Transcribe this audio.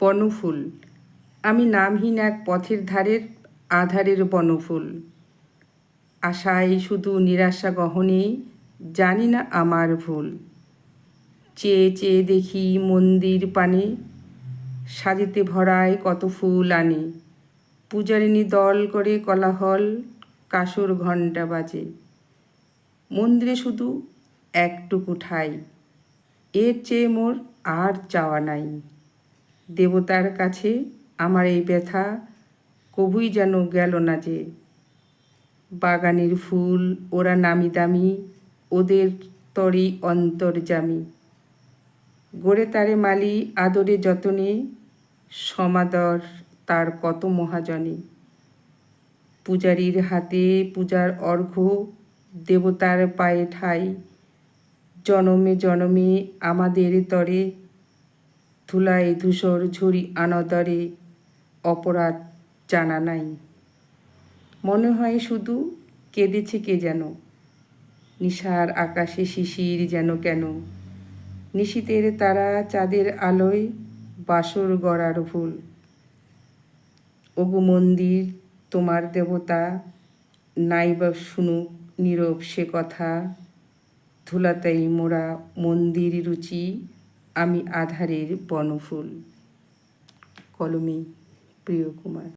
বনফুল, আমি নামহীন এক পথের ধারের আধারের বনফুল। আশায় শুধু নিরাশা গহনে, জানি না আমার ভুল। চেয়ে চেয়ে দেখি মন্দির পানে, সাজিতে ভরায় কত ফুল আনে। পূজারিনী দল করে কোলাহল, কাসর ঘণ্টা বাজে। মন্দিরে শুধু একটুকু ঠাই, এর চেয়ে মোর আর চাওয়া নাই। দেবতার কাছে আমার এই ব্যথা কবুই যেন গেল না যে। বাগানের ফুল ওরা নামি দামি, ওদের তরি অন্তর্যামী। গড়ে তারে মালি আদরে যতনে, সমাদর তার কত মহাজনে। পূজারীর হাতে পূজার অর্ঘ্য, দেবতার পায়ে ঠাই। জনমে জনমে আমাদের তরে, ধুলায় ধূসর ঝুরি আনদরে, অপরাধ জানা নাই। মনে হয় শুধু কেঁদেছে কে যেন, নিশার আকাশে শিশির যেন কেন। নিশীথের তারা চাঁদের আলোয়, বাসর গড়ার ভুল। ওগো মন্দির তোমার দেবতা, নাইবা শুনুক নীরব সে কথা। ধুলাতেই মোরা মন্দির রুচি, আমি আধারের বনফুল। কলমে প্রিয়কুমার।